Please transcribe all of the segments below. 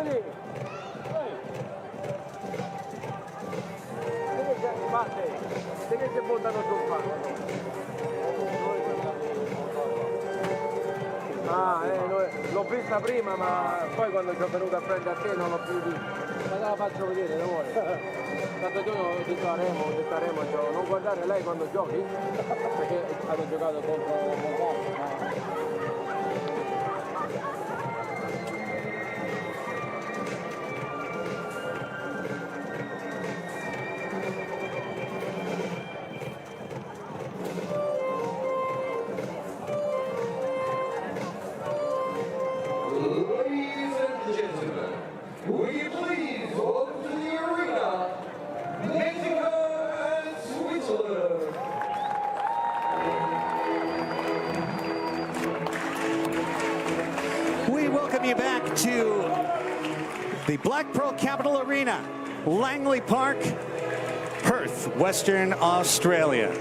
venire. Che si buttano sul palco? Ah, l'ho vista prima, ma poi quando ci ho venuto a prendere a te non l'ho più vista. Ma te la faccio vedere, non vuole? Tanto tu non ti staremo, non guardare lei quando giochi? Perché hanno giocato contro Montano. Ladies and gentlemen, will you please welcome to the arena, Mexico and Switzerland. We welcome you back to the Black Pearl Capital Arena, Langley Park, Perth, Western Australia.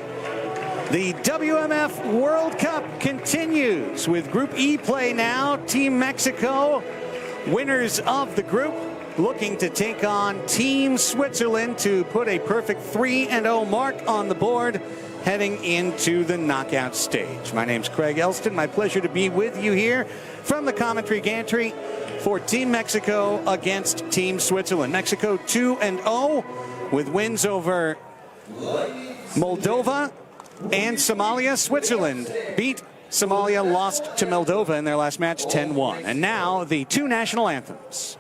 The WMF World Cup continues with Group E play now. Team Mexico, winners of the group, looking to take on Team Switzerland to put a perfect 3-0 mark on the board heading into the knockout stage. My name's Craig Elston. My pleasure to be with you here from the commentary gantry for Team Mexico against Team Switzerland. Mexico 2-0 with wins over Moldova and Somalia. Switzerland beat Somalia, lost to Moldova in their last match 10-1. And now the two national anthems.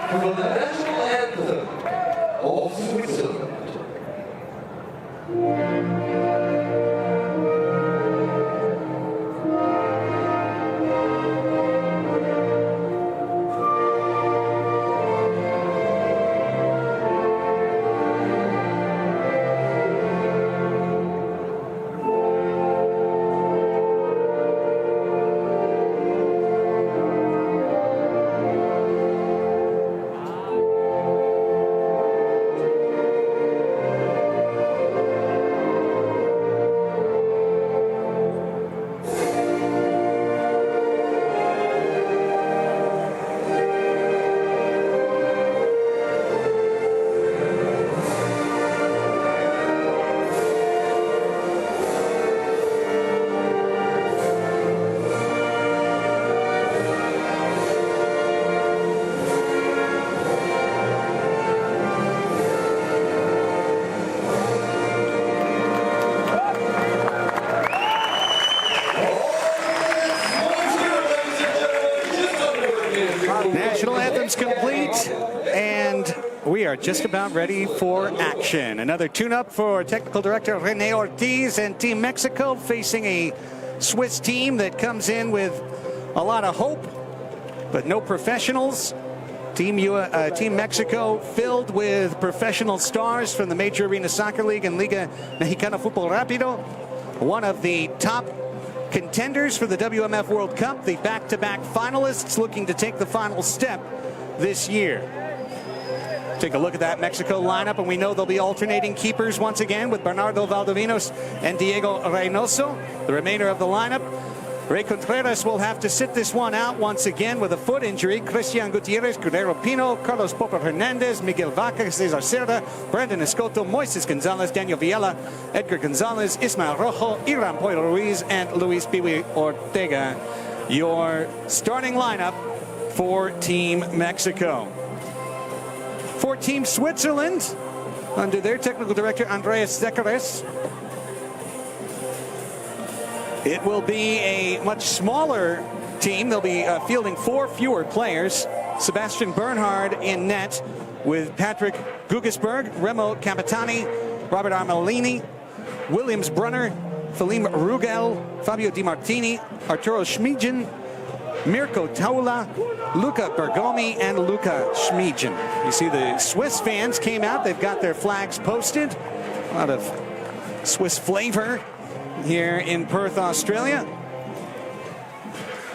For the national anthem of Switzerland. National anthem's complete, and we are just about ready for action. Another tune-up for technical director Rene Ortiz and Team Mexico, facing a Swiss team that comes in with a lot of hope, but no professionals. Team Mexico filled with professional stars from the Major Arena Soccer League and Liga Mexicana Fútbol Rápido. One of the top contenders for the WMF World Cup, the back-to-back finalists looking to take the final step this year. Take a look at that Mexico lineup, and we know they'll be alternating keepers once again with Bernardo Valdovinos and Diego Reynoso. The remainder of the lineup, Ray Contreras will have to sit this one out once again with a foot injury. Christian Gutierrez, Cordero Pino, Carlos Popo Hernandez, Miguel Vaca, Cesar Cerda, Brandon Escoto, Moises Gonzalez, Daniel Villela, Edgar Gonzalez, Ismael Rojo, Iran Pollo Ruiz, and Luis Piwi Ortega. Your starting lineup for Team Mexico. For Team Switzerland, under their technical director, Andreas Zekares, it will be a much smaller team. They'll be fielding 4 fewer players. Sebastian Bernhard in net with Patrick Gugesberg, Remo Capitani, Robert Armelini, Williams Brunner, Philippe Rugel, Fabio Di Martini, Arturo Schmidgen, Mirko Taula, Luca Bergomi, and Luca Schmidgen. You see the Swiss fans came out. They've got their flags posted. A lot of Swiss flavor here in Perth, Australia.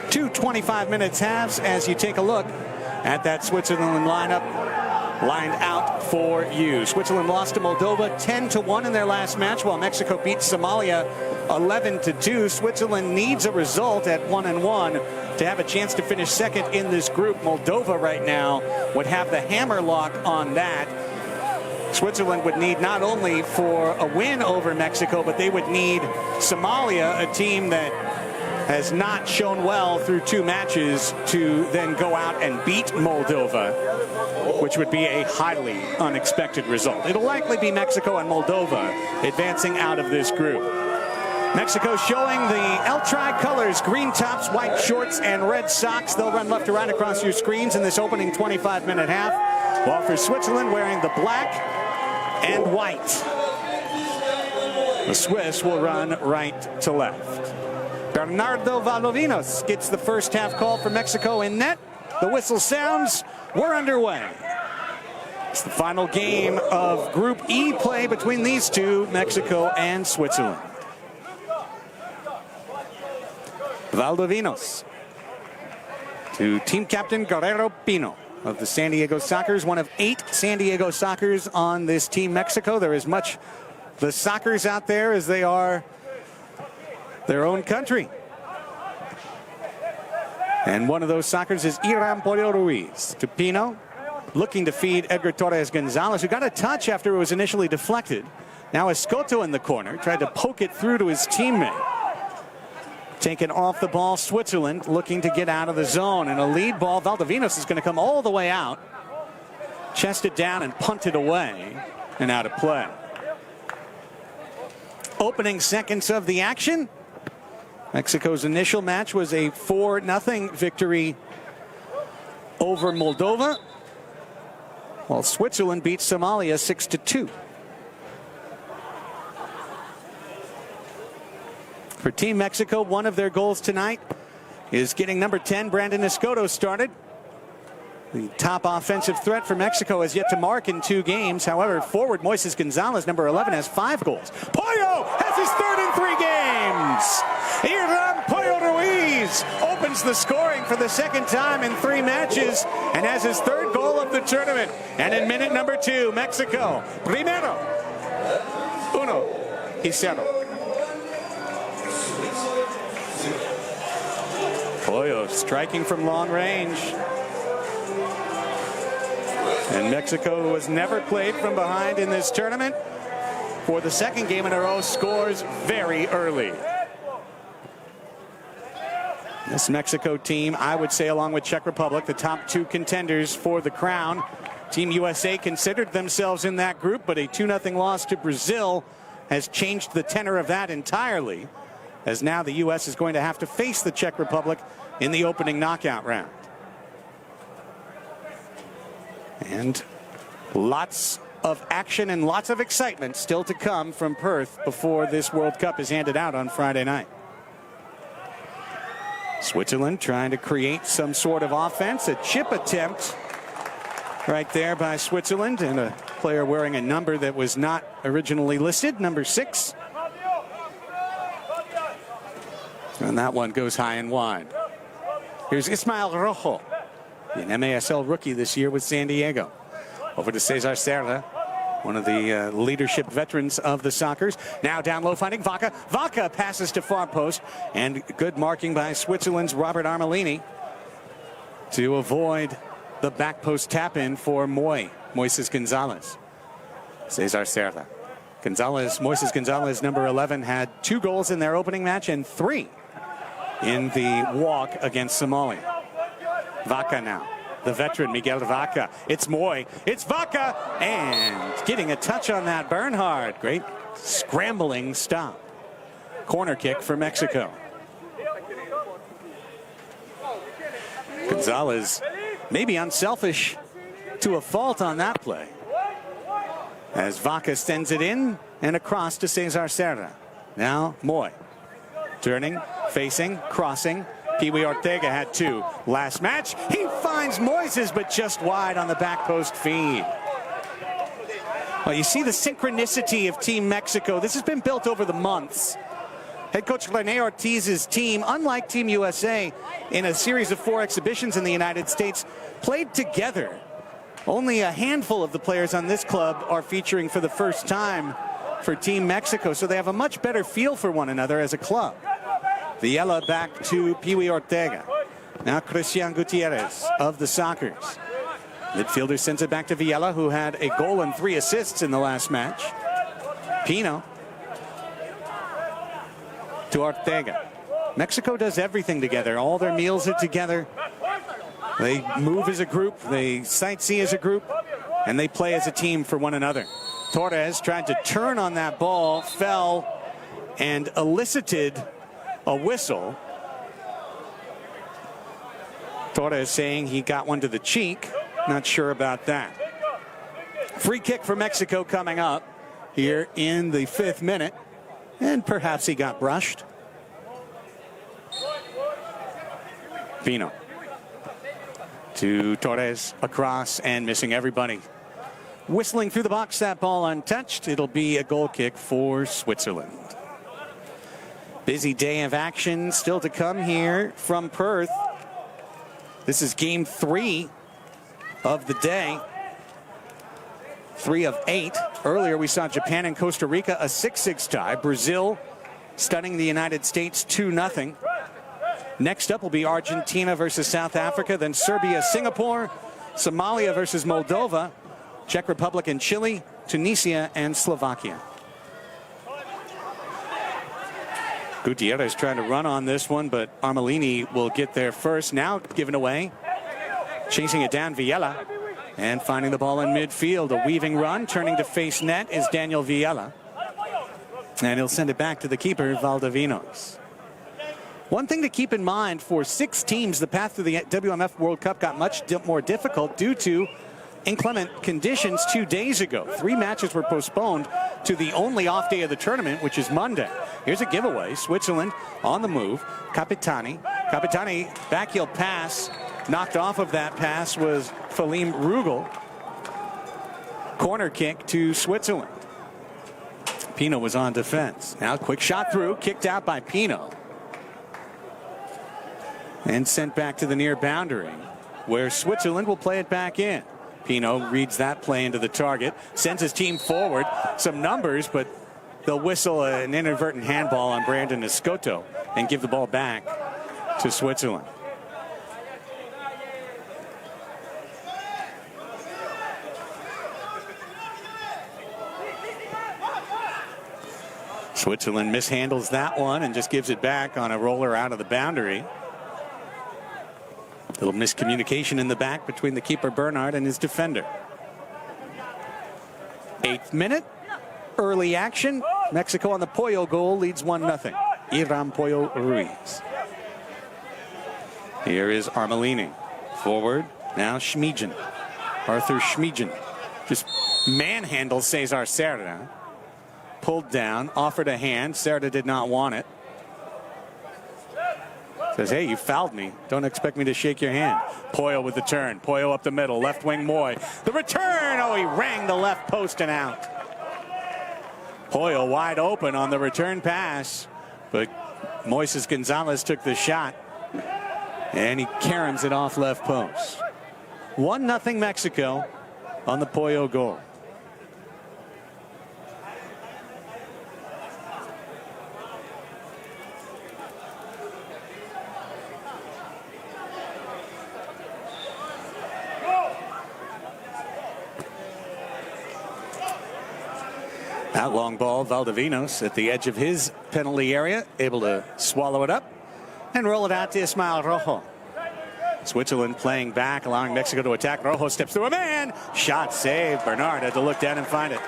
2 25-minute halves as you take a look at that Switzerland lineup lined out for you. Switzerland lost to Moldova 10-1 in their last match, while Mexico beat Somalia 11-2. Switzerland needs a result at 1-1 to have a chance to finish second in this group. Moldova right now would have the hammer lock on that. Switzerland would need not only for a win over Mexico, but they would need Somalia, a team that has not shown well through 2 matches, to then go out and beat Moldova, which would be a highly unexpected result. It'll likely be Mexico and Moldova advancing out of this group. Mexico showing the El Tri colors, green tops, white shorts, and red socks. They'll run left to right across your screens in this opening 25-minute half, while for Switzerland, wearing the black and white. The Swiss will run right to left. Bernardo Valdovinos gets the first half call for Mexico in net. The whistle sounds. We're underway. It's the final game of Group E play between these two, Mexico and Switzerland. Valdovinos to team captain Guerrero Pino of the San Diego Sockers, one of 8 San Diego Sockers on this Team Mexico. They're as much the Sockers out there as they are their own country. And one of those Sockers is Iran Pollo Ruiz to Pino, looking to feed Edgar Torres Gonzalez, who got a touch after it was initially deflected. Now Escoto in the corner, tried to poke it through to his teammate. Taken off the ball, Switzerland looking to get out of the zone. And a lead ball, Valdovinos is going to come all the way out, chest it down and punt it away and out of play. Opening seconds of the action. Mexico's initial match was a 4-0 victory over Moldova, while Switzerland beat Somalia 6-2. For Team Mexico, one of their goals tonight is getting number 10, Brandon Escoto, started. The top offensive threat for Mexico has yet to mark in 2 games. However, forward Moises Gonzalez, number 11, has 5 goals. Pollo has his 3rd in 3 games. Iran Pollo Ruiz opens the scoring for the 2nd time in 3 matches and has his 3rd goal of the tournament. And in minute number 2, Mexico, primero, 1-0. Pollo striking from long range. And Mexico, who has never played from behind in this tournament, for the 2nd game in a row, scores very early. This Mexico team, I would say, along with Czech Republic, the top 2 contenders for the crown. Team USA considered themselves in that group, but a 2-0 loss to Brazil has changed the tenor of that entirely, as now the U.S. is going to have to face the Czech Republic in the opening knockout round. And lots of action and lots of excitement still to come from Perth before this World Cup is handed out on Friday night. Switzerland trying to create some sort of offense. A chip attempt right there by Switzerland, and a player wearing a number that was not originally listed, number 6. And that one goes high and wide. Here's Ismael Rojo, an MASL rookie this year with San Diego. Over to Cesar Cerda, one of the leadership veterans of the Sockers. Now down low finding Vaca. Vaca passes to far post, and good marking by Switzerland's Robert Armelini to avoid the back post tap in for Moises Gonzalez. Cesar Cerda. Moises Gonzalez, number 11, had 2 goals in their opening match and 3 in the walk against Somalia. Vaca now. The veteran Miguel Vaca. It's Moy. It's Vaca. And getting a touch on that, Bernhard. Great scrambling stop. Corner kick for Mexico. Gonzalez maybe unselfish to a fault on that play, as Vaca sends it in and across to Cesar Cerda. Now Moy. Turning, facing, crossing. Pee-wee Ortega had 2 last match. He finds Moises, but just wide on the back post feed. Well, you see the synchronicity of Team Mexico. This has been built over the months. Head coach Rene Ortiz's team, unlike Team USA, in a series of 4 exhibitions in the United States, played together. Only a handful of the players on this club are featuring for the first time for Team Mexico, so they have a much better feel for one another as a club. Villela back to Pee-wee Ortega. Now Christian Gutierrez of the Sockers. Midfielder sends it back to Villela, who had a goal and 3 assists in the last match. Pino to Ortega. Mexico does everything together. All their meals are together. They move as a group. They sightsee as a group. And they play as a team for one another. Torres tried to turn on that ball, fell, and elicited a whistle. Torres saying he got one to the cheek. Not sure about that. Free kick for Mexico coming up here in the 5th minute. And perhaps he got brushed. Pino to Torres, across, and missing everybody. Whistling through the box, that ball untouched. It'll be a goal kick for Switzerland. Busy day of action still to come here from Perth. This is game 3 of the day. 3 of 8. Earlier we saw Japan and Costa Rica, a 6-6 tie. Brazil stunning the United States 2-0. Next up will be Argentina versus South Africa, then Serbia, Singapore, Somalia versus Moldova, Czech Republic and Chile, Tunisia and Slovakia. Gutierrez trying to run on this one, but Armelini will get there first. Now given away. Chasing it down, Villela. And finding the ball in midfield. A weaving run. Turning to face net is Daniel Villela. And he'll send it back to the keeper, Valdovinos. One thing to keep in mind, for 6 teams, the path to the WMF World Cup got much more difficult due to inclement conditions 2 days ago. 3 matches were postponed to the only off day of the tournament, which is Monday. Here's a giveaway. Switzerland on the move. Capitani, backheel pass. Knocked off of that pass was Falim Rugel. Corner kick to Switzerland. Pino was on defense. Now quick shot through, kicked out by Pino. And sent back to the near boundary, where Switzerland will play it back in. Pino reads that play into the target, sends his team forward. Some numbers, but they'll whistle an inadvertent handball on Brandon Escoto and give the ball back to Switzerland. Switzerland mishandles that one and just gives it back on a roller out of the boundary. Little miscommunication in the back between the keeper Bernhard and his defender. 8th minute. Early action. Mexico on the Pollo goal leads 1-0. Iram Pollo Ruiz. Here is Armelini. Forward. Now Schmidgen. Arthur Schmidgen. Just manhandles Cesar Cerda. Pulled down. Offered a hand. Cerda did not want it. Says, hey, you fouled me. Don't expect me to shake your hand. Poyo with the turn. Poyo up the middle. Left wing Moy. The return. Oh, he rang the left post and out. Poyo wide open on the return pass. But Moises Gonzalez took the shot. And he caroms it off left post. 1-0 Mexico on the Poyo goal. That long ball, Valdivinos at the edge of his penalty area, able to swallow it up and roll it out to Ismael Rojo. Switzerland playing back, allowing Mexico to attack. Rojo steps through a man. Shot saved. Bernard had to look down and find it.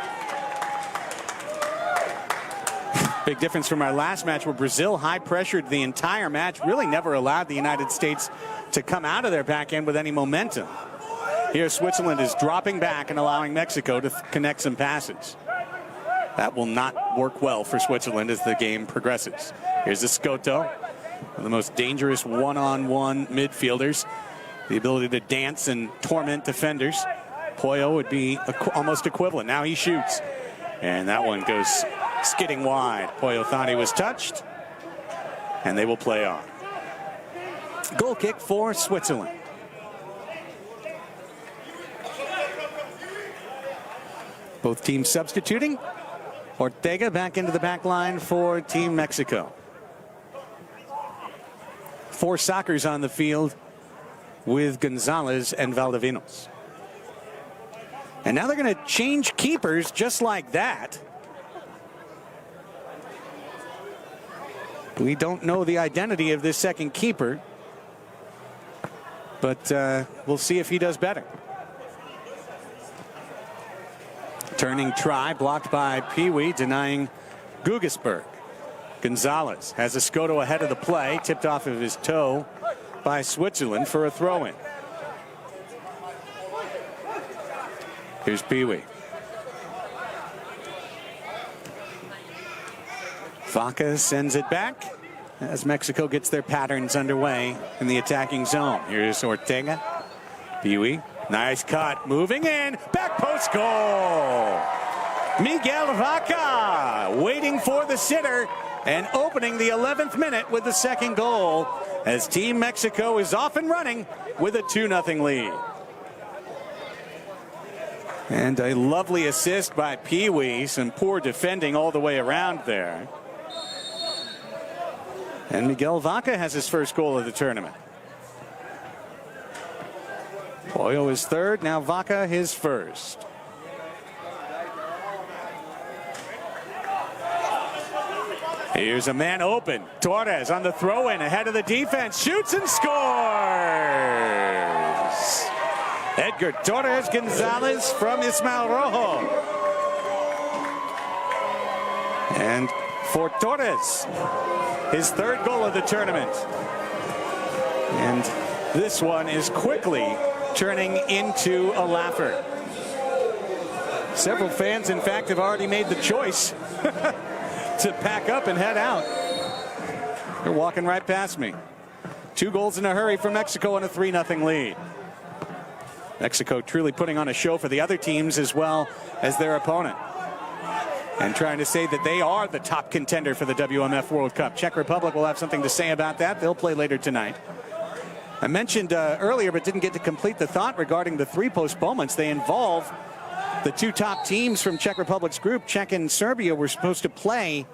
Big difference from our last match where Brazil high pressured the entire match, really never allowed the United States to come out of their back end with any momentum. Here Switzerland is dropping back and allowing Mexico to connect some passes. That will not work well for Switzerland as the game progresses. Here's Escoto, one of the most dangerous one-on-one midfielders. The ability to dance and torment defenders. Poyo would be almost equivalent. Now he shoots. And that one goes skidding wide. Poyo thought he was touched. And they will play on. Goal kick for Switzerland. Both teams substituting. Ortega back into the back line for Team Mexico. 4 Soccers on the field with Gonzalez and Valdivinos. And now they're going to change keepers just like that. We don't know the identity of this second keeper, but we'll see if he does better. Turning try, blocked by Pee Wee, denying Gugesberg. Gonzalez has Escoto ahead of the play, tipped off of his toe by Switzerland for a throw-in. Here's Pee Wee. Vaca sends it back as Mexico gets their patterns underway in the attacking zone. Here's Ortega. Pee Wee. Nice cut, moving in, back post goal. Miguel Vaca waiting for the sitter and opening the 11th minute with the second goal as Team Mexico is off and running with a 2-0 lead. And a lovely assist by Pee Wee, some poor defending all the way around there. And Miguel Vaca has his first goal of the tournament. Poyo is third, now Vaca his first. Here's a man open. Torres on the throw-in ahead of the defense. Shoots and scores! Edgar Torres Gonzalez from Ismael Rojo. And for Torres, his third goal of the tournament. And this one is quickly turning into a laugher. Several fans, in fact, have already made the choice to pack up and head out. They're walking right past me. 2 goals in a hurry for Mexico and a 3-0 lead. Mexico truly putting on a show for the other teams as well as their opponent. And trying to say that they are the top contender for the WMF World Cup. Czech Republic will have something to say about that. They'll play later tonight. I mentioned earlier, but didn't get to complete the thought regarding the 3 postponements. They involve the 2 top teams from Czech Republic's group. Czech and Serbia were supposed to play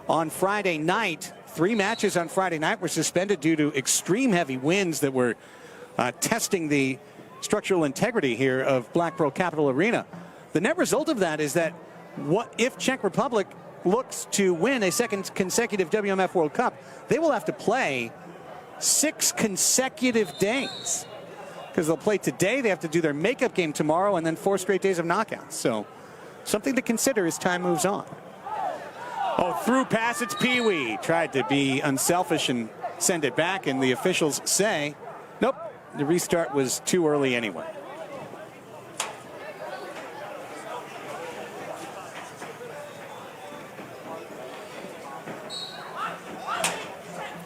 on Friday night. 3 matches on Friday night were suspended due to extreme heavy winds that were testing the structural integrity here of Black Pearl Capital Arena. The net result of that is that what if Czech Republic looks to win a second consecutive WMF World Cup, they will have to play 6 consecutive days, because they'll play today, they have to do their makeup game tomorrow, and then 4 straight days of knockouts. So something to consider as time moves on. Oh, through pass, it's Pee Wee. Tried to be unselfish and send it back, and the officials say, nope, the restart was too early anyway.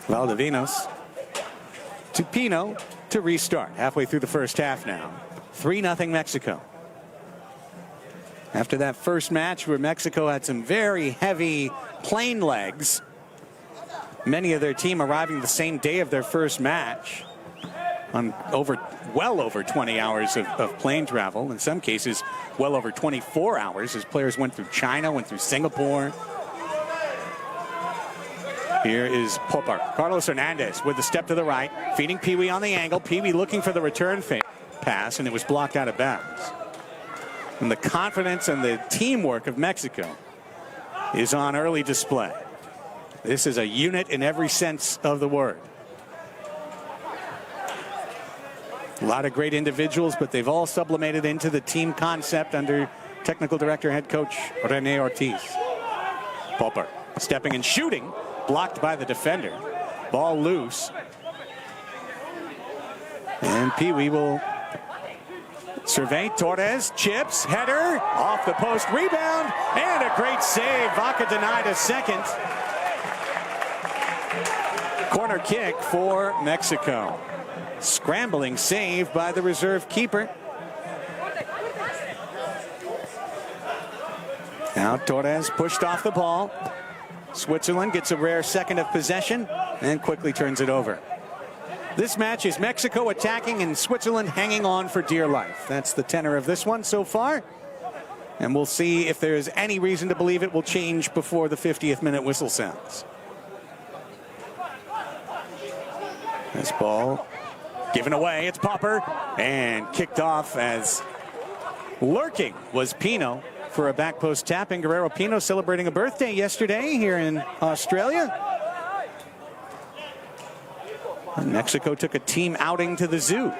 Valdivinos to Pino to restart. Halfway through the first half now. 3-0 Mexico. After that first match where Mexico had some very heavy plane legs, many of their team arriving the same day of their first match on well over 20 hours of plane travel. In some cases, well over 24 hours as players went through China, went through Singapore. Here is Popper. Carlos Hernandez with the step to the right, feeding Pee Wee on the angle. Pee Wee looking for the return pass, and it was blocked out of bounds. And the confidence and the teamwork of Mexico is on early display. This is a unit in every sense of the word. A lot of great individuals, but they've all sublimated into the team concept under technical director, head coach Rene Ortiz. Popper stepping and shooting, blocked by the defender. Ball loose. And Pee Wee will survey. Torres, chips, header, off the post, rebound, and a great save. Vaca denied a second. Corner kick for Mexico. Scrambling save by the reserve keeper. Now Torres pushed off the ball. Switzerland gets a rare second of possession and quickly turns it over. This match is Mexico attacking and Switzerland hanging on for dear life. That's the tenor of this one so far. And we'll see if there's any reason to believe it will change before the 50th minute whistle sounds. This ball given away. It's Popper and kicked off as lurking was Pino for a back post tapping. Guerrero Pino celebrating a birthday yesterday here in Australia. And Mexico took a team outing to the zoo.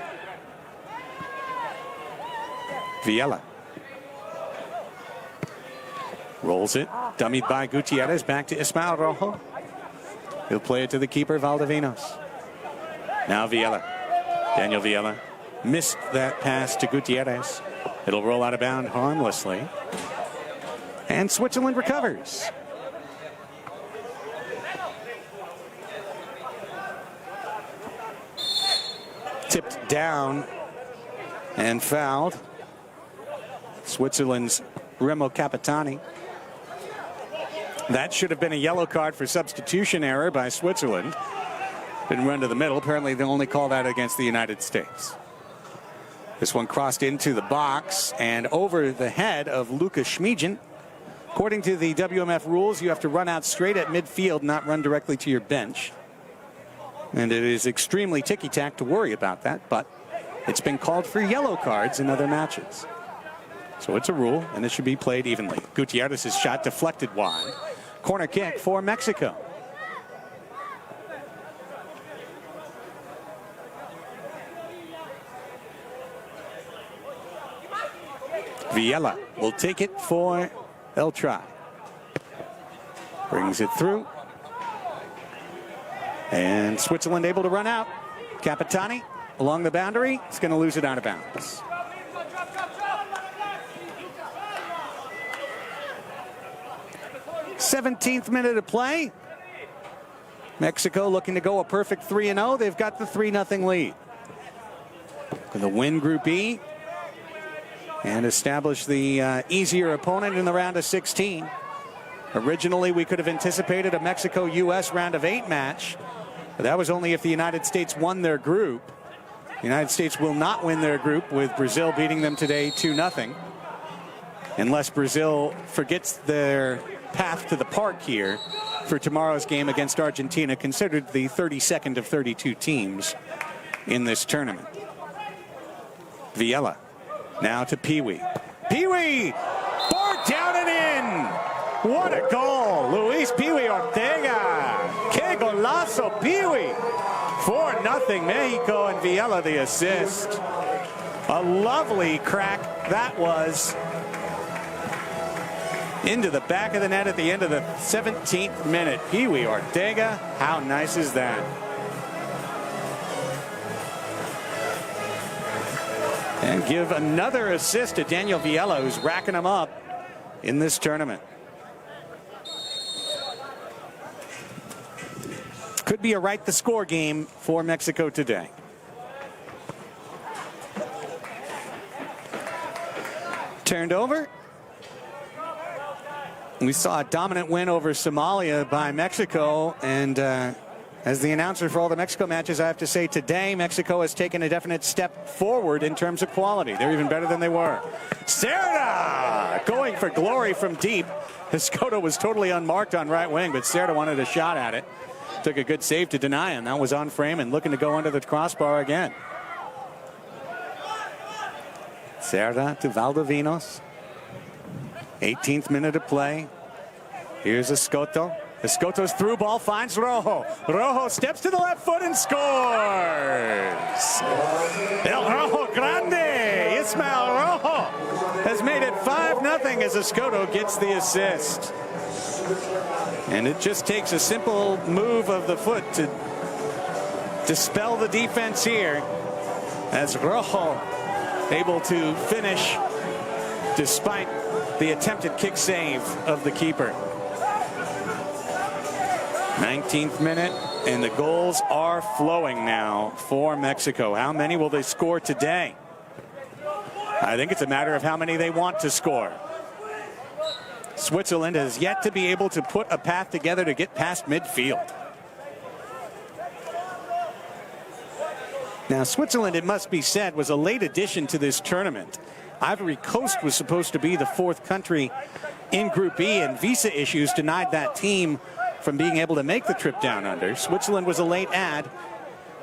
Viella rolls it, dummied by Gutierrez, back to Ismael Rojo. He'll play it to the keeper, Valdivinos. Now Viella. Daniel Viella missed that pass to Gutierrez. It'll roll out of bounds harmlessly. And Switzerland recovers. Tipped down and fouled. Switzerland's Remo Capitani. That should have been a yellow card for substitution error by Switzerland. Been run to the middle. Apparently they only call that against the United States. This one crossed into the box and over the head of Lucas Schmidgen. According to the WMF rules, you have to run out straight at midfield, not run directly to your bench. And it is extremely ticky-tack to worry about that, but it's been called for yellow cards in other matches. So it's a rule, and it should be played evenly. Gutierrez's shot deflected wide. Corner kick for Mexico. Viella will take it for El Tri. Brings it through. And Switzerland able to run out. Capitani along the boundary. It's going to lose it out of bounds. th minute of play. Mexico looking to go a perfect 3-0. They've got the 3-0 lead. Going to win Group E and establish the easier opponent in the round of 16. Originally, we could have anticipated a Mexico-U.S. round of 8 match, but that was only if the United States won their group. The United States will not win their group, with Brazil beating them today 2-0, unless Brazil forgets their path to the park here for tomorrow's game against Argentina, considered the 32nd of 32 teams in this tournament. Viella now to Pee Wee. Pee Wee! Bar down and in! What a goal! Luis Pee Wee Ortega! Que golazo, Pee Wee! 4-0 Mexico, and Viella the assist. A lovely crack that was. Into the back of the net at the end of the 17th minute. Pee Wee Ortega, how nice is that? And give another assist to Daniel Viella, who's racking them up in this tournament. Could be a right the score game for Mexico today. Turned over. We saw a dominant win over Somalia by Mexico, and as the announcer for all the Mexico matches, I have to say today Mexico has taken a definite step forward in terms of quality. They're even better than they were. Cerda going for glory from deep. Escoto was totally unmarked on right wing, but Cerda wanted a shot at it. Took a good save to deny him. That was on frame and looking to go under the crossbar again. Cerda to Valdovinos. 18th minute of play. Here's Escoto. Escoto's through ball finds Rojo. Rojo steps to the left foot and scores. El Rojo Grande. Ismael Rojo has made it 5-0 as Escoto gets the assist. And it just takes a simple move of the foot to dispel the defense here, as Rojo able to finish despite the attempted kick save of the keeper. 19th minute, and the goals are flowing now for Mexico. How many will they score today? I think it's a matter of how many they want to score. Switzerland has yet to be able to put a path together to get past midfield. Now, Switzerland, it must be said, was a late addition to this tournament. Ivory Coast was supposed to be the fourth country in Group E, and visa issues denied that team from being able to make the trip down under. Switzerland was a late add.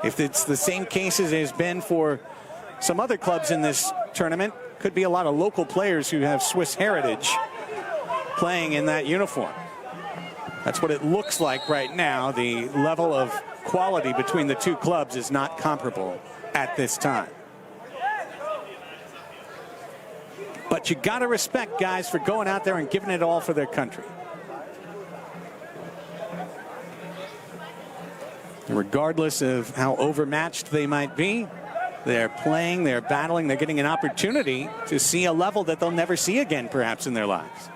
If it's the same case as it has been for some other clubs in this tournament, could be a lot of local players who have Swiss heritage playing in that uniform. That's what it looks like right now. The level of quality between the two clubs is not comparable at this time. But you got to respect guys for going out there and giving it all for their country. Regardless of how overmatched they might be, they're playing, they're battling, they're getting an opportunity to see a level that they'll never see again, perhaps, in their lives.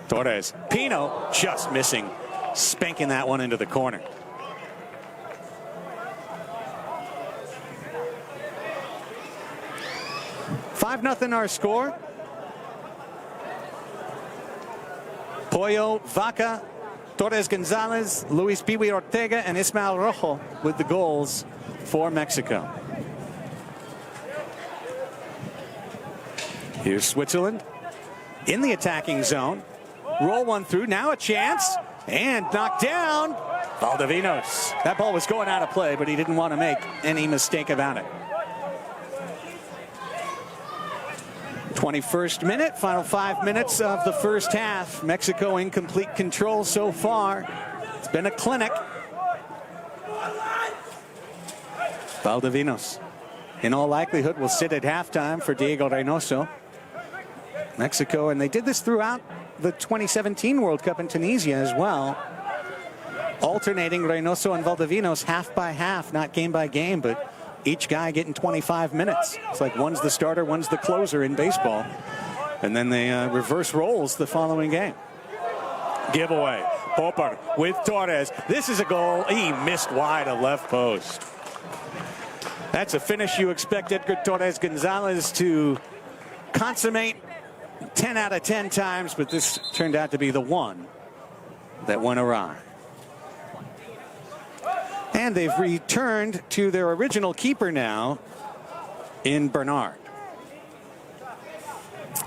Torres, Pino just missing, spanking that one into the corner. Five 5-0 our score. Pollo, Vaca, Torres Gonzalez, Luis Piwi Ortega, and Ismael Rojo with the goals for Mexico. Here's Switzerland in the attacking zone. Roll one through, now a chance, and knocked down. Valdovinos. That ball was going out of play, but he didn't want to make any mistake about it. 21st minute, final 5 minutes of the first half. Mexico in complete control so far. It's been a clinic. Valdovinos, in all likelihood, will sit at halftime for Diego Reynoso. Mexico, and they did this throughout the 2017 World Cup in Tunisia as well. Alternating Reynoso and Valdovinos half by half, not game by game, but each guy getting 25 minutes. It's like one's the starter, one's the closer in baseball. And then they reverse roles the following game. Giveaway. Popper with Torres. This is a goal. He missed wide of left post. That's a finish you expect Edgar Torres Gonzalez to consummate 10 out of 10 times, but this turned out to be the one that went awry. And they've returned to their original keeper now in Bernard.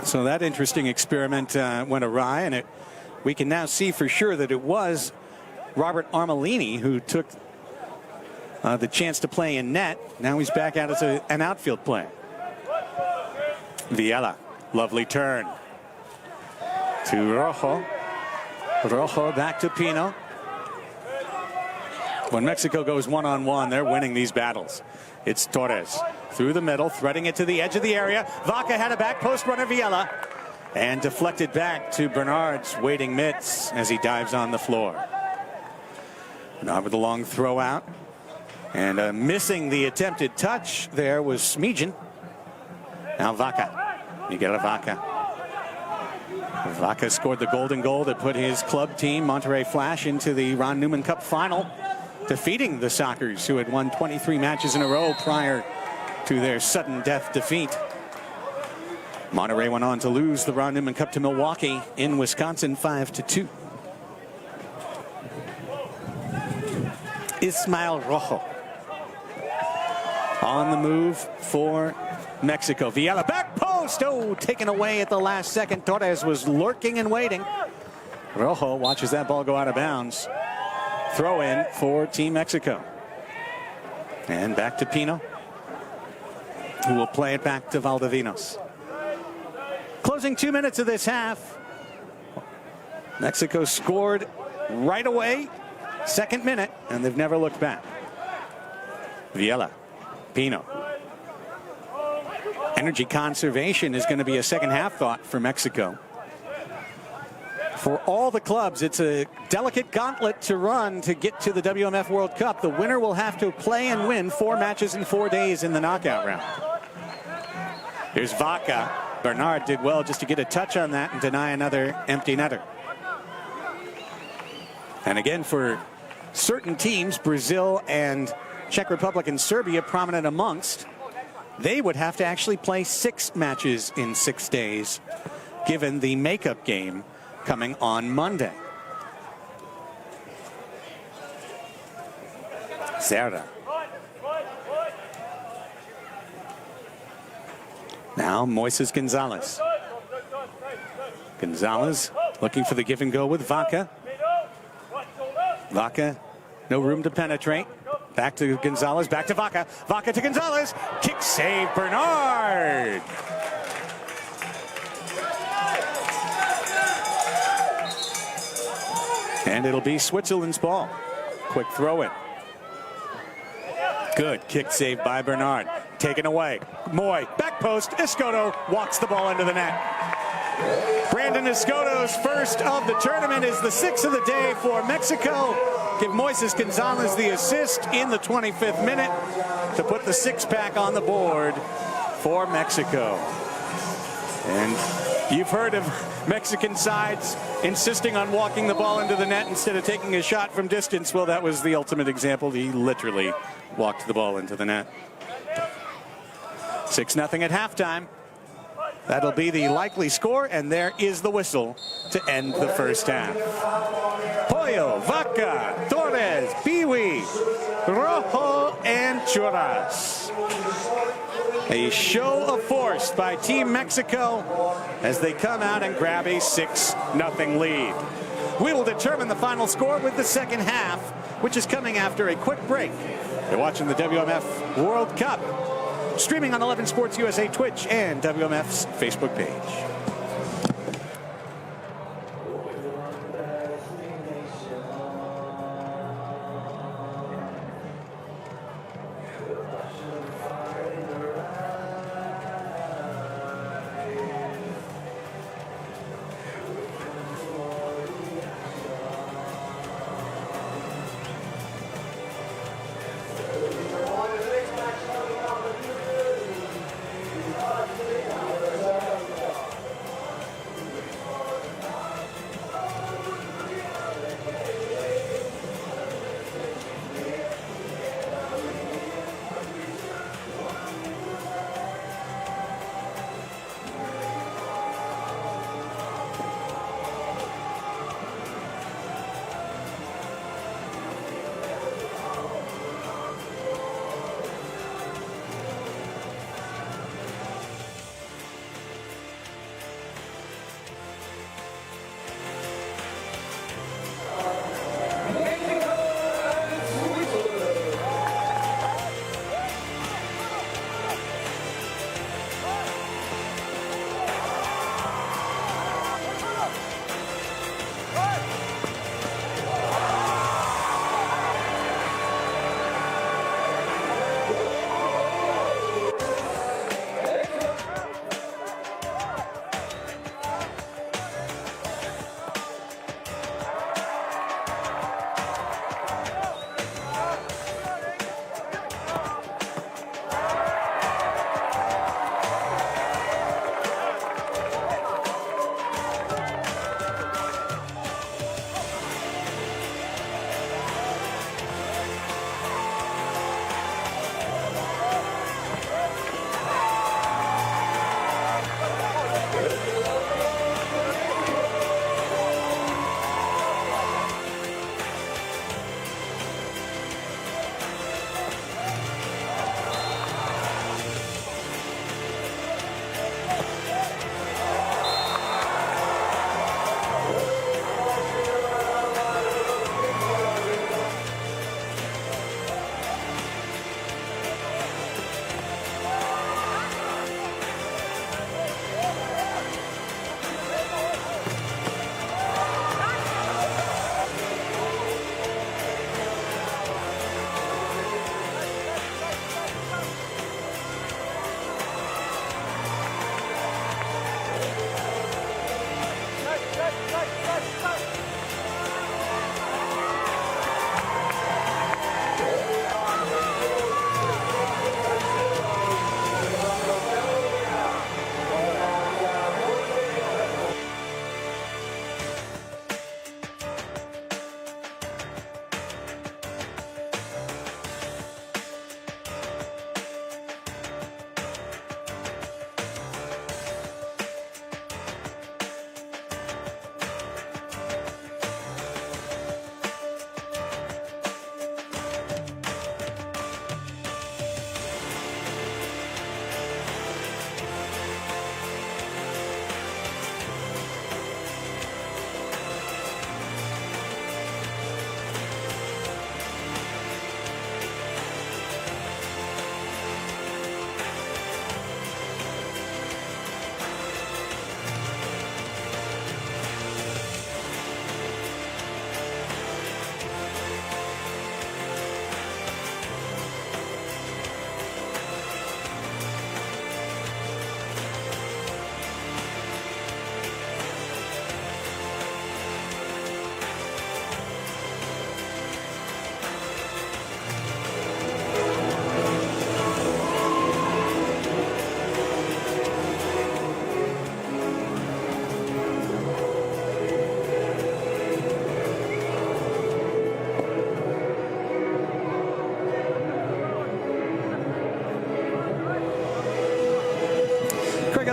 So that interesting experiment went awry, and we can now see for sure that it was Robert Armelini who took the chance to play in net. Now he's back out as an outfield player. Viella, lovely turn to Rojo. Rojo back to Pino. When Mexico goes one-on-one, they're winning these battles. It's Torres through the middle, threading it to the edge of the area. Vaca had a back post runner, Viella, and deflected back to Bernard's waiting mitts as he dives on the floor. Bernard with a long throw out. And missing the attempted touch there was Smejian. Now Vaca. Miguel Vaca. Vaca scored the golden goal that put his club team, Monterrey Flash, into the Ron Newman Cup final defeating the Sockers, who had won 23 matches in a row prior to their sudden death defeat. Monterey went on to lose the Ron Newman Cup to Milwaukee in Wisconsin 5-2. Ismael Rojo on the move for Mexico. Viella back post. Oh, taken away at the last second. Torres was lurking and waiting. Rojo watches that ball go out of bounds. Throw in for Team Mexico. And back to Pino, who will play it back to Valdovinos. Closing 2 minutes of this half. Mexico scored right away, second minute, and they've never looked back. Viella, Pino. Energy conservation is going to be a second half thought for Mexico. For all the clubs, it's a delicate gauntlet to run to get to the WMF World Cup. The winner will have to play and win 4 matches in 4 days in the knockout round. Here's Vaca. Bernard did well just to get a touch on that and deny another empty netter. And again, for certain teams, Brazil and Czech Republic and Serbia prominent amongst, they would have to actually play 6 matches in 6 days, given the makeup game coming on Monday. Serra. Now Moises Gonzalez. Gonzalez looking for the give and go with Vaca. Vaca, no room to penetrate. Back to Gonzalez, back to Vaca. Vaca to Gonzalez. Kick save, Bernard. And it'll be Switzerland's ball. Quick throw in. Good kick save by Bernard. Taken away. Moy, back post. Escoto walks the ball into the net. Brandon Escoto's first of the tournament is the 6th of the day for Mexico. Give Moises Gonzalez the assist in the 25th minute to put the 6-pack on the board for Mexico. And you've heard of Mexican sides insisting on walking the ball into the net instead of taking a shot from distance. Well, that was the ultimate example. He literally walked the ball into the net. 6-0 at halftime. That'll be the likely score, and there is the whistle to end the first half. Pollo, Vaca, Torres, Biwi, Rojo, and Churras. A show of force by Team Mexico as they come out and grab a 6-0 lead. We will determine the final score with the second half, which is coming after a quick break. You're watching the WMF World Cup, streaming on 11 Sports USA Twitch and WMF's Facebook page.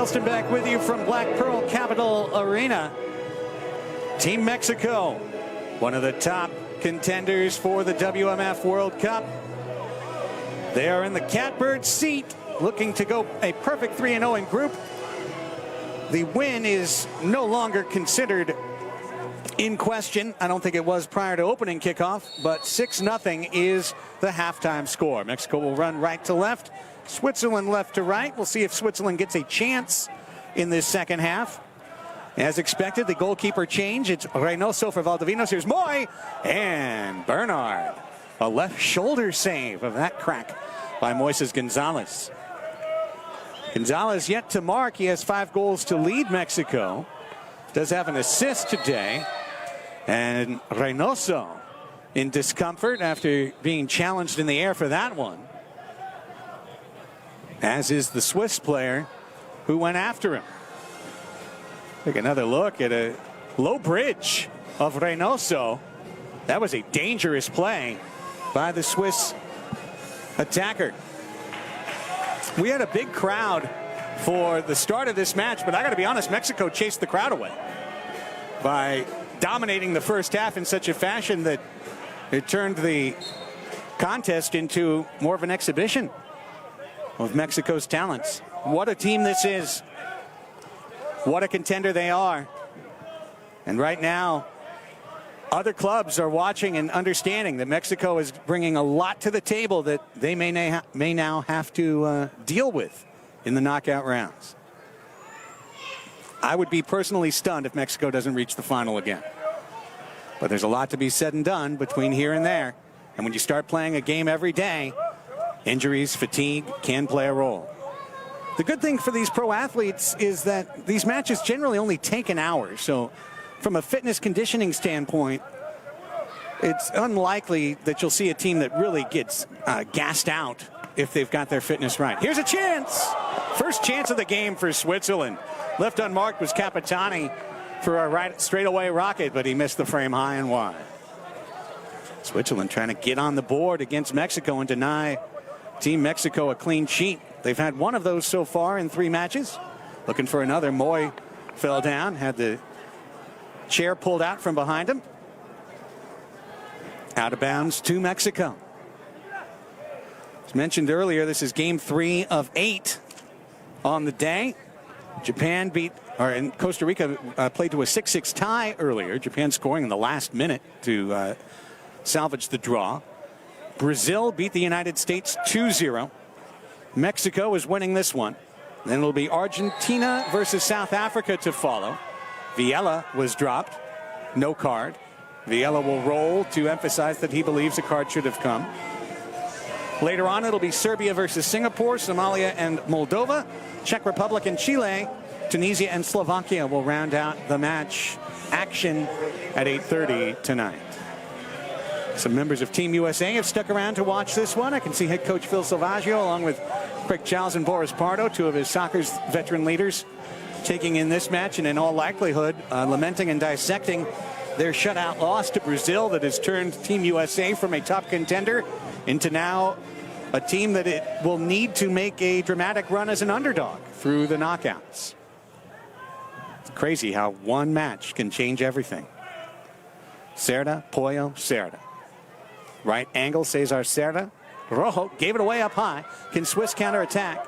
Ralston back with you from Black Pearl Capital Arena. Team Mexico, one of the top contenders for the WMF World Cup. They are in the catbird seat, looking to go a perfect 3-0 in group. The win is no longer considered in question. I don't think it was prior to opening kickoff, but 6-0 is the halftime score. Mexico will run right to left, Switzerland left to right. We'll see if Switzerland gets a chance in this second half. As expected, the goalkeeper change. It's Reynoso for Valdovinos. Here's Moy and Bernard. A left shoulder save of that crack by Moises Gonzalez. Gonzalez yet to mark. He has 5 goals to lead Mexico. Does have an assist today. And Reynoso in discomfort after being challenged in the air for that one. As is the Swiss player who went after him. Take another look at a low bridge of Reynoso. That was a dangerous play by the Swiss attacker. We had a big crowd for the start of this match, but I got to be honest, Mexico chased the crowd away by dominating the first half in such a fashion that it turned the contest into more of an exhibition of Mexico's talents. What a team this is. What a contender they are. And right now, other clubs are watching and understanding that Mexico is bringing a lot to the table that they may now have to deal with in the knockout rounds. I would be personally stunned if Mexico doesn't reach the final again. But there's a lot to be said and done between here and there. And when you start playing a game every day, injuries, fatigue can play a role. The good thing for these pro athletes is that these matches generally only take an hour. So from a fitness conditioning standpoint, it's unlikely that you'll see a team that really gets gassed out if they've got their fitness right. Here's a chance. First chance of the game for Switzerland. Left unmarked was Capitani for a right straightaway rocket, but he missed the frame high and wide. Switzerland trying to get on the board against Mexico and deny Team Mexico a clean sheet. They've had one of those so far in 3 matches. Looking for another. Moy fell down, had the chair pulled out from behind him. Out of bounds to Mexico. As mentioned earlier, this is game 3 of 8 on the day. Japan and Costa Rica played to a 6-6 tie earlier. Japan scoring in the last minute to salvage the draw. Brazil beat the United States 2-0. Mexico is winning this one. Then it'll be Argentina versus South Africa to follow. Viella was dropped. No card. Viella will roll to emphasize that he believes a card should have come. Later on, it'll be Serbia versus Singapore, Somalia and Moldova, Czech Republic and Chile, Tunisia and Slovakia will round out the match action at 8:30 tonight. Some members of Team USA have stuck around to watch this one. I can see head coach Phil Salvaggio along with Craig Charles and Boris Pardo, 2 of his soccer's veteran leaders, taking in this match and in all likelihood lamenting and dissecting their shutout loss to Brazil that has turned Team USA from a top contender into now a team that it will need to make a dramatic run as an underdog through the knockouts. It's crazy how one match can change everything. Cerda, Pollo, Cerda. Right angle, Cesar Cerda. Rojo gave it away up high. Can Swiss counterattack?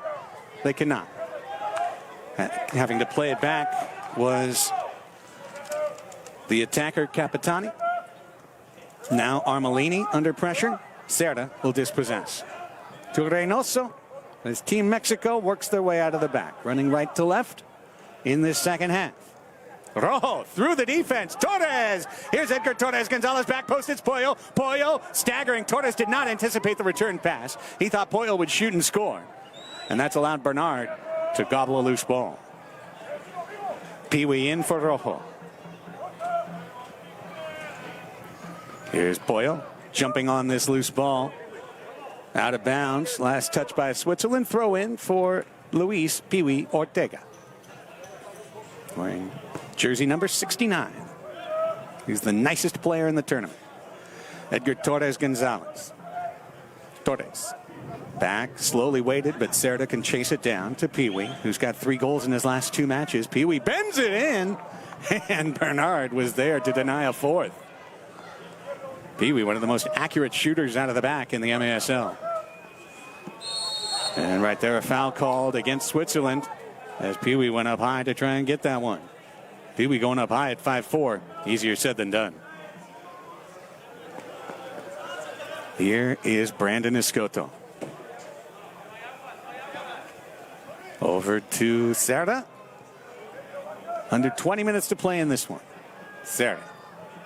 They cannot. Having to play it back was the attacker Capitani. Now Armelini under pressure. Cerda will dispossess. To Reynoso as Team Mexico works their way out of the back. Running right to left in this second half. Rojo through the defense. Torres. Here's Edgar Torres. Gonzalez back post. It's Pollo. Pollo staggering. Torres did not anticipate the return pass. He thought Pollo would shoot and score. And that's allowed Bernard to gobble a loose ball. Pee-wee in for Rojo. Here's Pollo jumping on this loose ball. Out of bounds. Last touch by Switzerland. Throw in for Luis Pee-wee Ortega. Wearing jersey number 69. He's the nicest player in the tournament. Edgar Torres Gonzalez. Torres Back, slowly weighted, but Cerda can chase it down to Pee Wee, who's got 3 goals in his last 2 matches. Pee Wee bends it in, and Bernard was there to deny a 4th. Pee Wee, one of the most accurate shooters out of the back in the MASL. And right there, a foul called against Switzerland as Pee Wee went up high to try and get that one. Pee Wee going up high at 5'4". Easier said than done. Here is Brandon Escoto. Over to Cerda. Under 20 minutes to play in this one. Cerda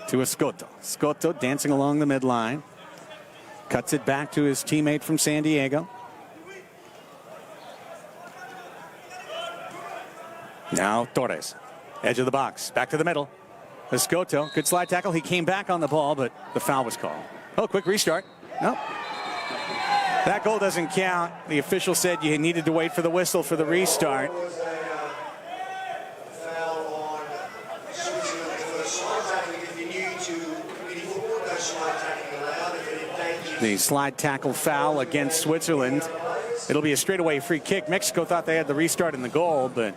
to Escoto. Escoto dancing along the midline. Cuts it back to his teammate from San Diego. Now Torres. Edge of the box. Back to the middle. Escoto. Good slide tackle. He came back on the ball, but the foul was called. Oh, quick restart. Nope. That goal doesn't count. The official said you needed to wait for the whistle for the restart. The slide tackle foul against Switzerland. It'll be a straightaway free kick. Mexico thought they had the restart in the goal, but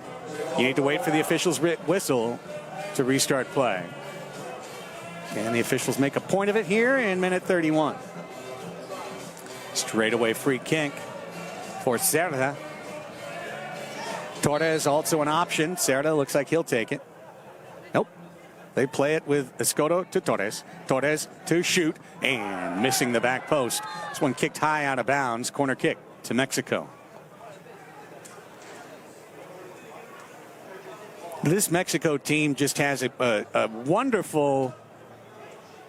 you need to wait for the official's whistle to restart play. And the officials make a point of it here in minute 31. Straightaway free kick for Cerda. Torres also an option. Cerda looks like he'll take it. Nope. They play it with Escoto to Torres. Torres to shoot and missing the back post. This one kicked high out of bounds. Corner kick to Mexico. This Mexico team just has a wonderful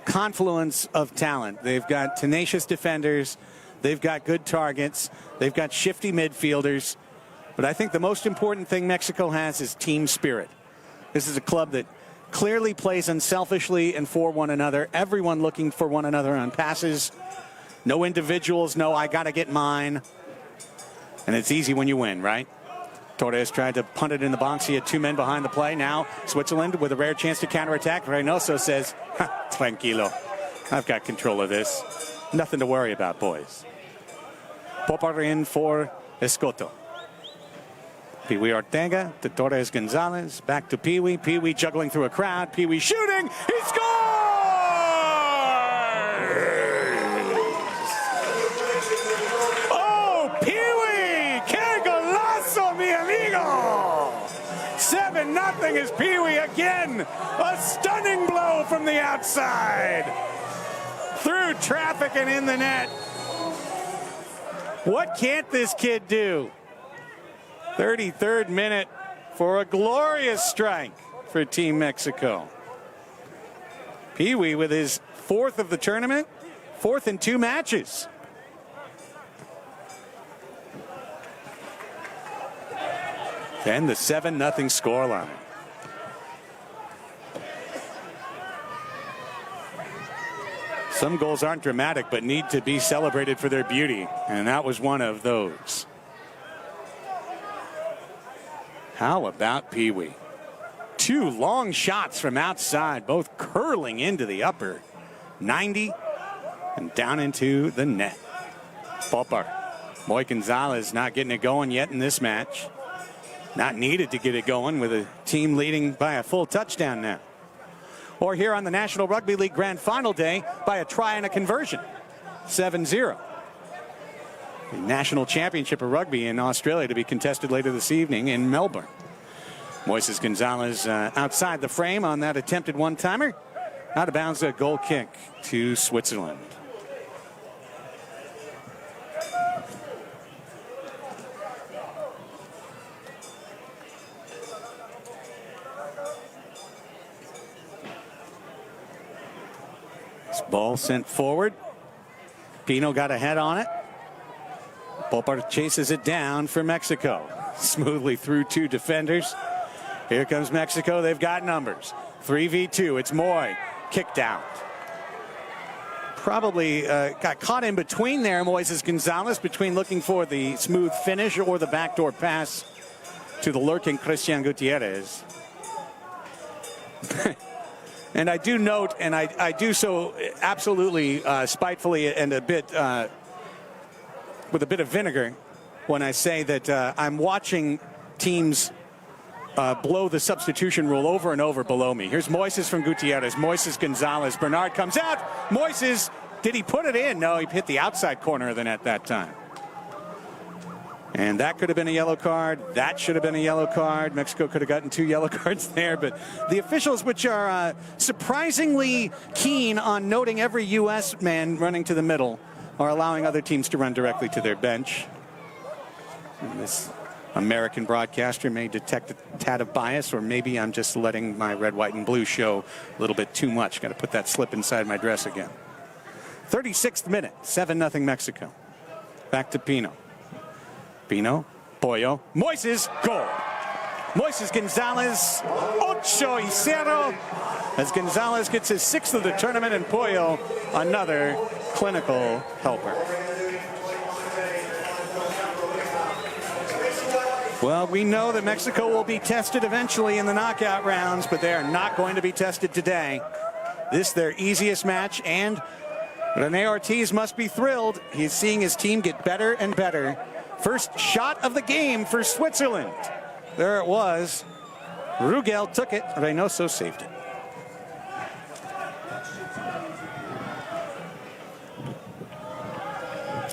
confluence of talent. They've got tenacious defenders. They've got good targets. They've got shifty midfielders. But I think the most important thing Mexico has is team spirit. This is a club that clearly plays unselfishly and for one another. Everyone looking for one another on passes. No individuals. No, I got to get mine. And it's easy when you win, right? Torres tried to punt it in the box. He had 2 men behind the play. Now Switzerland with a rare chance to counterattack. Reynoso says, tranquilo. I've got control of this. Nothing to worry about, boys. Popper in for Escoto. Pee Wee Ortega to Torres Gonzalez. Back to Pee Wee. Pee Wee juggling through a crowd. Pee Wee shooting. He scores! Oh, Pee Wee! Que golazo, mi amigo! 7-0 is Pee Wee again. A stunning blow from the outside. Through traffic and in the net. What can't this kid do? 33rd minute for a glorious strike for Team Mexico. Pee Wee with his 4th of the tournament, 4th in 2 matches. And the 7-0 scoreline. Some goals aren't dramatic, but need to be celebrated for their beauty. And that was one of those. How about Pee Wee? 2 long shots from outside, both curling into the upper 90 and down into the net. Popper. Moy Gonzalez not getting it going yet in this match. Not needed to get it going with a team leading by a full touchdown now. Or here on the National Rugby League Grand Final day by a try and a conversion. 7-0. The National Championship of Rugby in Australia to be contested later this evening in Melbourne. Moises Gonzalez outside the frame on that attempted one-timer. Out of bounds, a goal kick to Switzerland. Ball sent forward. Pino got a head on it. Popper chases it down for Mexico. Smoothly through 2 defenders. Here comes Mexico. They've got numbers. 3v2. It's Moy. Kicked out. Probably got caught in between there, Moises Gonzalez, between looking for the smooth finish or the backdoor pass to the lurking Christian Gutierrez. And I do note, and I do so absolutely spitefully and a bit with a bit of vinegar when I say that I'm watching teams blow the substitution rule over and over below me. Here's Moises from Gutierrez. Moises Gonzalez. Bernard comes out. Moises, did he put it in? No, he hit the outside corner of the net that time. And that could have been a yellow card. That should have been a yellow card. Mexico could have gotten 2 yellow cards there. But the officials, which are surprisingly keen on noting every U.S. man running to the middle, are allowing other teams to run directly to their bench. And this American broadcaster may detect a tad of bias, or maybe I'm just letting my red, white, and blue show a little bit too much. Got to put that slip inside my dress again. 36th minute, 7-0 Mexico. Back to Pino. Pino, Pollo, Moises, goal. Moises Gonzalez, 8-0, as Gonzalez gets his 6th of the tournament, and Pollo, another clinical helper. Well, we know that Mexico will be tested eventually in the knockout rounds, but they are not going to be tested today. This their easiest match, and Rene Ortiz must be thrilled. He's seeing his team get better and better. First shot of the game for Switzerland. There it was. Rugel took it. Reynoso saved it.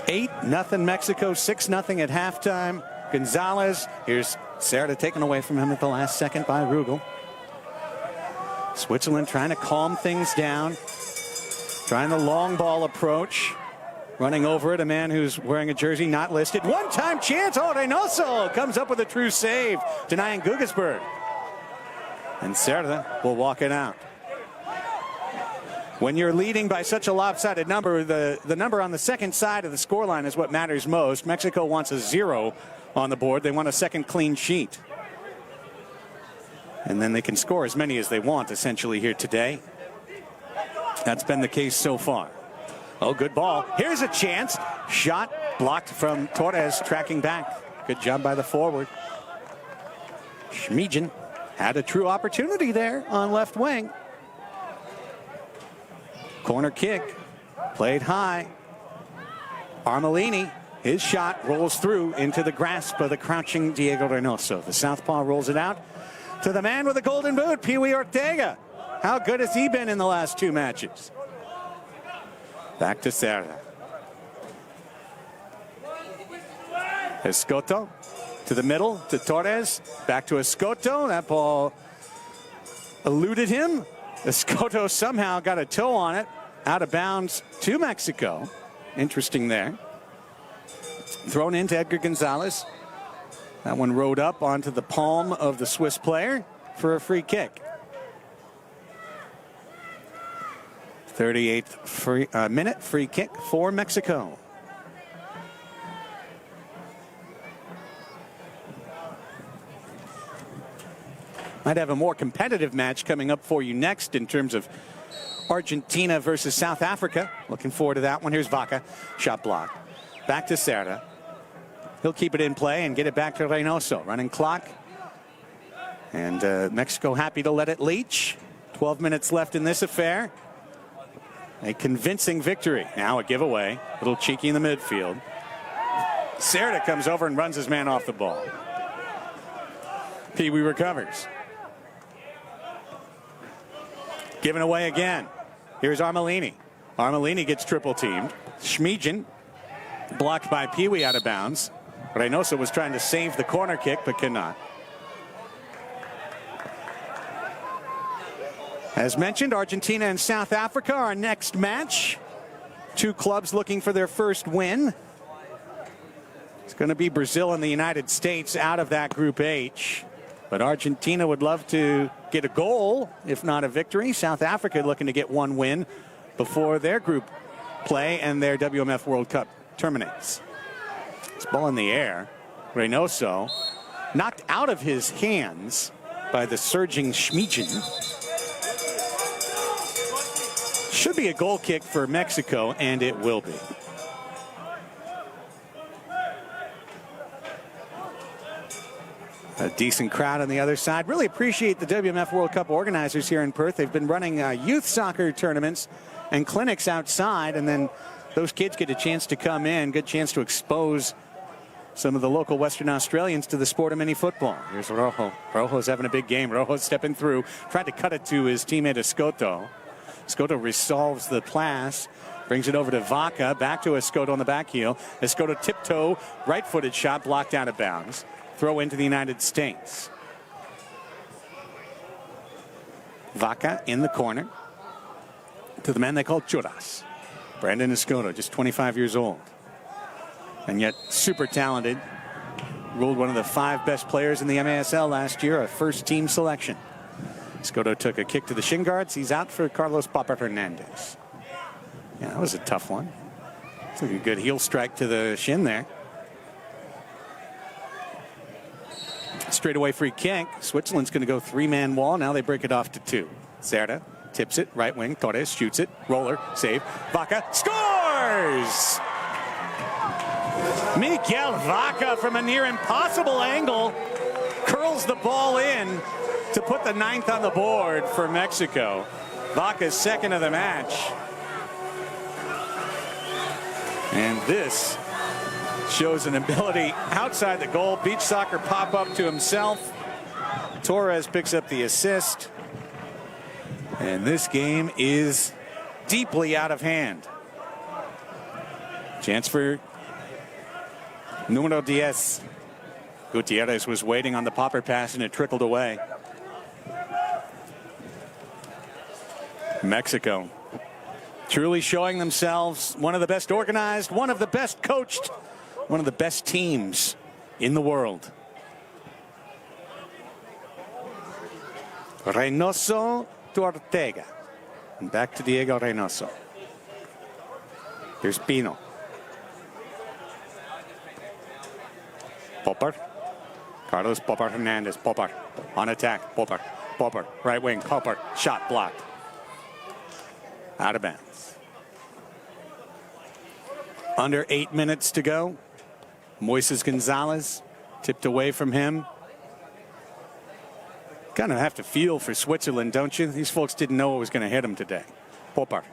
Eight nothing Mexico, 6-0 at halftime. Gonzalez, here's Cerda taken away from him at the last second by Rugel. Switzerland trying to calm things down. Trying the long ball approach. Running over it, a man who's wearing a jersey not listed. One-time chance. Oh, Reynoso comes up with a true save, denying Gugesberg. And Cerda will walk it out. When you're leading by such a lopsided number, the number on the second side of the scoreline is what matters most. Mexico wants a 0 on the board. They want a second clean sheet. And then they can score as many as they want, essentially, here today. That's been the case so far. Oh, good ball. Here's a chance. Shot blocked from Torres, tracking back. Good job by the forward. Schmidgen had a true opportunity there on left wing. Corner kick, played high. Armelini, his shot rolls through into the grasp of the crouching Diego Reynoso. The southpaw rolls it out to the man with the golden boot, Pee Wee Ortega. How good has he been in the last 2 matches? Back to Cerda. Escoto to the middle to Torres. Back to Escoto. That ball eluded him. Escoto somehow got a toe on it. Out of bounds to Mexico. Interesting there. Thrown into Edgar Gonzalez. That one rode up onto the palm of the Swiss player for a free kick. 38th minute free kick for Mexico. Might have a more competitive match coming up for you next in terms of Argentina versus South Africa. Looking forward to that one. Here's Vaca. Shot blocked. Back to Cerda. He'll keep it in play and get it back to Reynoso. Running clock. And Mexico happy to let it leach. 12 minutes left in this affair. A convincing victory. Now a giveaway. A little cheeky in the midfield. Cerda comes over and runs his man off the ball. Pee Wee recovers. Given away again. Here's Armelini. Armelini gets triple teamed. Schmidgen blocked by Pee Wee out of bounds. Reynoso was trying to save the corner kick but cannot. As mentioned, Argentina and South Africa, our next match. 2 clubs looking for their first win. It's going to be Brazil and the United States out of that Group H. But Argentina would love to get a goal, if not a victory. South Africa looking to get 1 win before their group play and their WMF World Cup terminates. This ball in the air. Reynoso knocked out of his hands by the surging Schmidgen. Should be a goal kick for Mexico, and it will be. A decent crowd on the other side. Really appreciate the WMF World Cup organizers here in Perth. They've been running youth soccer tournaments and clinics outside, and then those kids get a chance to come in, good chance to expose some of the local Western Australians to the sport of mini football. Here's Rojo. Rojo's having a big game. Rojo stepping through, tried to cut it to his teammate Escoto. Escoto resolves the pass, brings it over to Vaca, back to Escoto on the back heel. Escoto tiptoe, right-footed shot, blocked out of bounds. Throw into the United States. Vaca in the corner to the man they call Churras. Brandon Escoto, just 25 years old. And yet super talented. Ruled one of the 5 best players in the MASL last year, a first-team selection. Escoto took a kick to the shin guards. He's out for Carlos Papa Hernandez. Yeah, that was a tough one. Took a good heel strike to the shin there. Straightaway free kick. Switzerland's going to go 3-man wall. Now they break it off to 2. Cerda tips it, right wing. Torres shoots it. Roller, save. Vaca scores! Miguel Vaca from a near impossible angle curls the ball in to put the 9th on the board for Mexico. Vaca's second of the match. And this shows an ability outside the goal. Beach soccer pop up to himself. Torres picks up the assist. And this game is deeply out of hand. Chance for Numero 10. Gutierrez was waiting on the popper pass and it trickled away. Mexico truly showing themselves one of the best organized, one of the best coached, one of the best teams in the world. Reynoso to Ortega. And back to Diego Reynoso. Here's Pino. Popper. Carlos Popper Hernandez. Popper on attack. Popper. Popper. Right wing. Popper. Shot blocked. Out of bounds. Under 8 minutes to go. Moises Gonzalez tipped away from him. Kind of have to feel for Switzerland, don't you? These folks didn't know what was going to hit them today. Popper.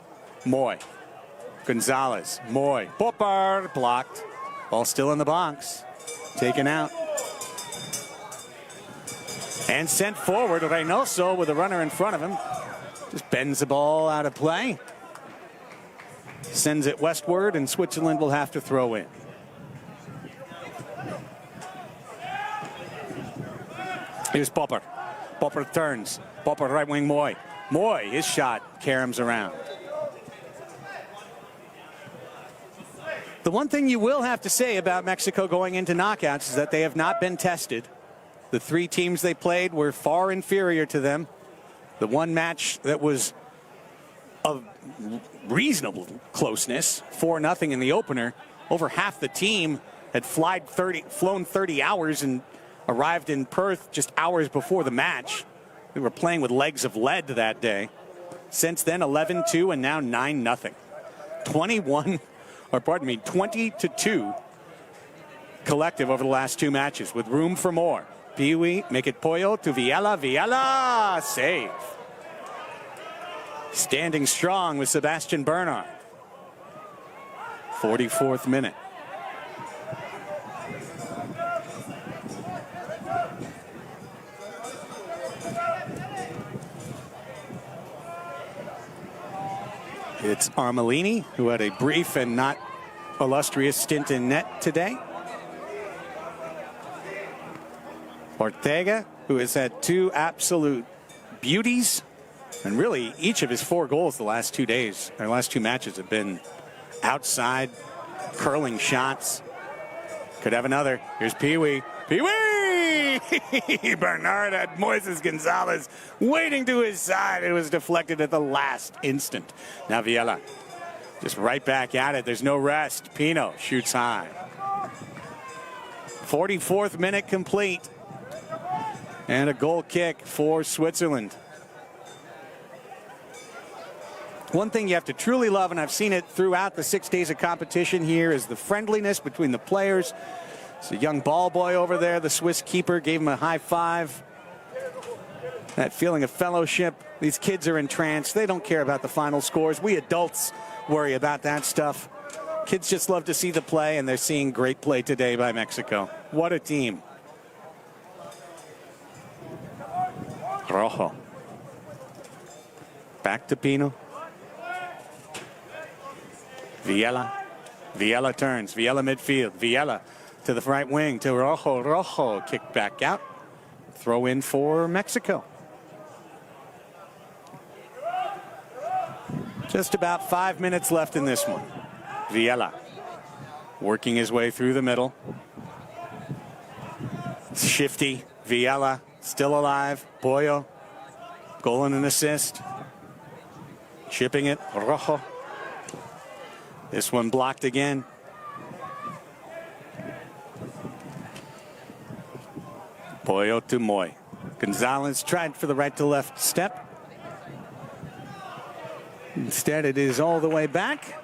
Moy. Gonzalez. Moy. Popper. Blocked. Ball still in the box. Taken out. And sent forward. Reynoso with a runner in front of him. Just bends the ball out of play. Sends it westward, and Switzerland will have to throw in. Here's Popper. Popper turns. Popper right wing Moy. Moy, his shot caroms around. The one thing you will have to say about Mexico going into knockouts is that they have not been tested. The 3 teams they played were far inferior to them. The one match that was of reasonable closeness, 4-0 in the opener, over half the team had flown 30 hours and arrived in Perth just hours before the match. They were playing with legs of lead that day. Since then, 11-2 and now 9-0. 20-2 collective over the last 2 matches with room for more. Pee-wee, make it Pollo to Viella. Viella, save. Standing strong with Sebastian Bernard. 44th minute. It's Armelini, who had a brief and not illustrious stint in net today. Ortega, who has had 2 absolute beauties. And really, each of his 4 goals the last 2 days, or last 2 matches, have been outside, curling shots. Could have another. Here's Pee-wee. Pee-wee! Bernard had Moises Gonzalez waiting to his side. It was deflected at the last instant. Now Viella just right back at it. There's no rest. Pino shoots high. 44th minute complete. And a goal kick for Switzerland. One thing you have to truly love, and I've seen it throughout the 6 days of competition here, is the friendliness between the players. It's a young ball boy over there. The Swiss keeper gave him a high five. That feeling of fellowship. These kids are entranced. They don't care about the final scores. We adults worry about that stuff. Kids just love to see the play, and they're seeing great play today by Mexico. What a team. Rojo. Back to Pino. Villela. Villela turns. Villela midfield. Villela to the right wing to Rojo. Rojo kicked back out. Throw in for Mexico. Just about 5 minutes left in this one. Villela working his way through the middle. Shifty. Villela still alive. Pollo. Goal and an assist. Chipping it. Rojo. This one blocked again. Pollo to Moy. Gonzalez tried for the right to left step. Instead, it is all the way back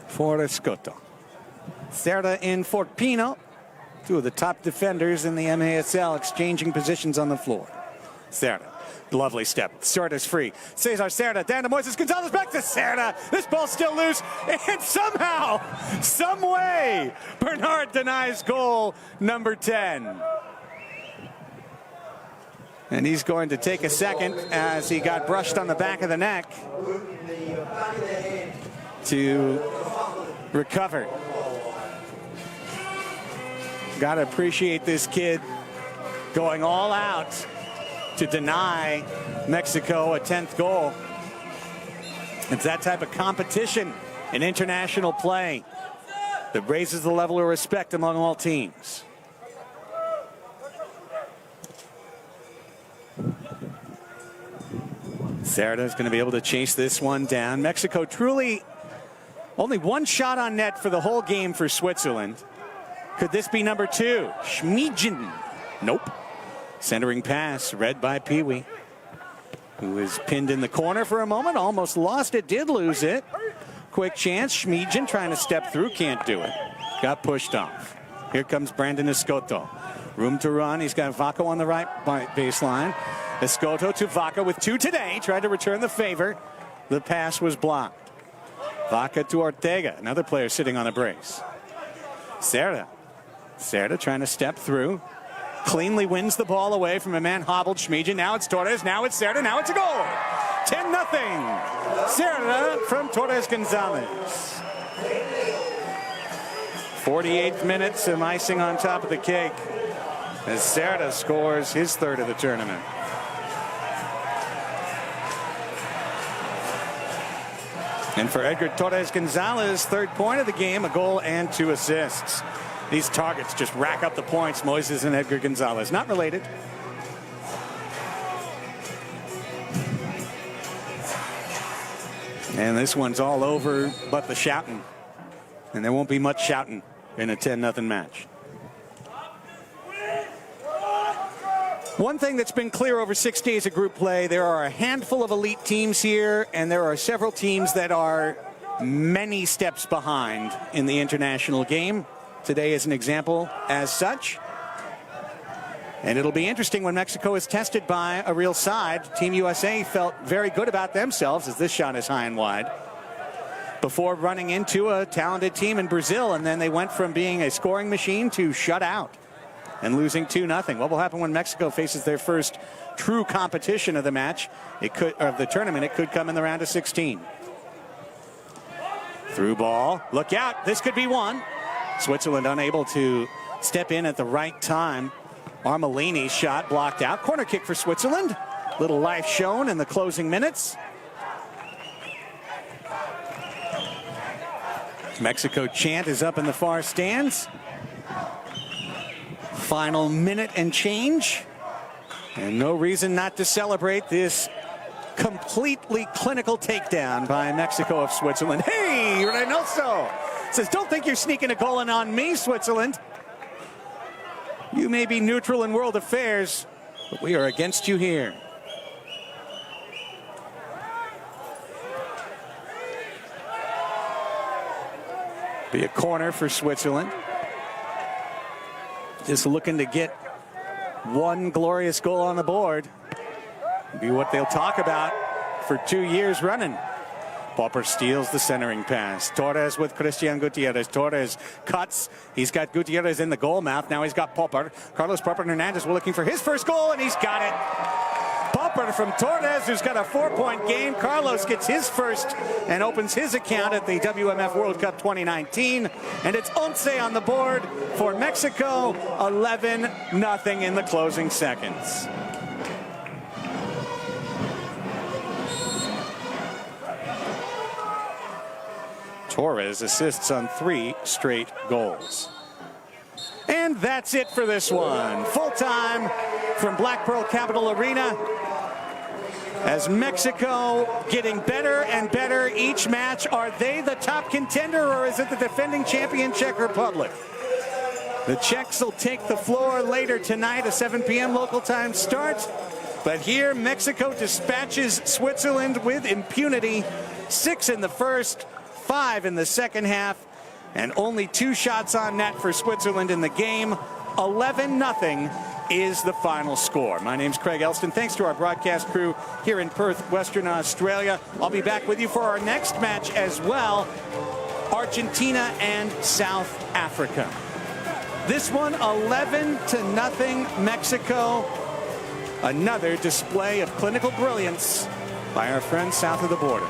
for Escoto. Cerda in for Pino. Two of the top defenders in the MASL exchanging positions on the floor. Cerda. Lovely step. Cerda's free. Cesar Cerda down to Moises Gonzalez. Back to Cerda. This ball's still loose. And somehow, some way, Bernard denies goal number 10. And he's going to take a second as he got brushed on the back of the neck to recover. Got to appreciate this kid going all out to deny Mexico a 10th goal. It's that type of competition in international play that raises the level of respect among all teams. Cerda is going to be able to chase this one down. Mexico truly only one shot on net for the whole game for Switzerland. Could this be number 2? Schmidgen. Nope. Centering pass read by Pee Wee, who is pinned in the corner for a moment. Almost lost it, did lose it. Quick chance. Schmidgen trying to step through, can't do it. Got pushed off. Here comes Brandon Escoto. Room to run. He's got Vaca on the right baseline. Escoto to Vaca with 2 today. Tried to return the favor. The pass was blocked. Vaca to Ortega. Another player sitting on a brace. Cerda. Cerda trying to step through. Cleanly wins the ball away from a man hobbled. Schmidgen. Now it's Torres. Now it's Cerda. Now it's a goal. 10-0. Cerda from Torres Gonzalez. 48th minute, some icing on top of the cake as Cerda scores his 3rd of the tournament. And for Edgar Torres Gonzalez, 3rd point of the game, a goal and 2 assists. These targets just rack up the points, Moises and Edgar Gonzalez. Not related. And this one's all over but the shouting. And there won't be much shouting in a 10-0 match. One thing that's been clear over 6 days of group play, there are a handful of elite teams here, and there are several teams that are many steps behind in the international game. Today is an example as such. And it'll be interesting when Mexico is tested by a real side. Team USA felt very good about themselves as this shot is high and wide before running into a talented team in Brazil, and then they went from being a scoring machine to shut out and losing 2-0. What will happen when Mexico faces their first true competition of the match? It could, of the tournament, it could come in the round of 16. Through ball. Look out. This could be one. Switzerland unable to step in at the right time. Armelini's shot blocked out. Corner kick for Switzerland. Little life shown in the closing minutes. Mexico chant is up in the far stands. Final minute and change. And no reason not to celebrate this completely clinical takedown by Mexico of Switzerland. Hey, Reynoso says, don't think you're sneaking a goal in on me, Switzerland. You may be neutral in world affairs, but we are against you here. Be a corner for Switzerland. Just looking to get one glorious goal on the board. Be what they'll talk about for 2 years running. Popper steals the centering pass. Torres with Christian Gutierrez. Torres cuts. He's got Gutierrez in the goal mouth. Now he's got Popper. Carlos Popper Hernandez looking for his first goal, and he's got it. Popper from Torres, who's got a 4-point game. Carlos gets his first and opens his account at the WMF World Cup 2019. And it's Once on the board for Mexico, 11-0 in the closing seconds. Torres assists on 3 straight goals. And that's it for this one. Full time from Black Pearl Capital Arena, as Mexico getting better and better each match. Are they the top contender, or is it the defending champion Czech Republic? The Czechs will take the floor later tonight, a 7 p.m. local time start. But here, Mexico dispatches Switzerland with impunity. 6 in the first, 5 in the second half, and only 2 shots on net for Switzerland in the game. 11-0 is the final score. My name's Craig Elston. Thanks to our broadcast crew here in Perth, Western Australia. I'll be back with you for our next match as well, Argentina and South Africa. This one, 11-0 Mexico. Another display of clinical brilliance by our friends south of the border.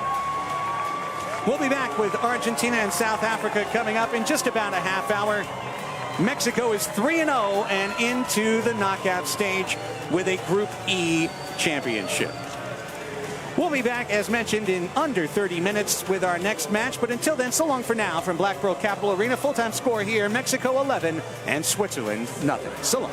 We'll be back with Argentina and South Africa coming up in just about a half hour. Mexico is 3-0 and into the knockout stage with a Group E championship. We'll be back, as mentioned, in under 30 minutes with our next match. But until then, so long for now from Black Pearl Capital Arena. Full-time score here, Mexico 11 and Switzerland 0. So long.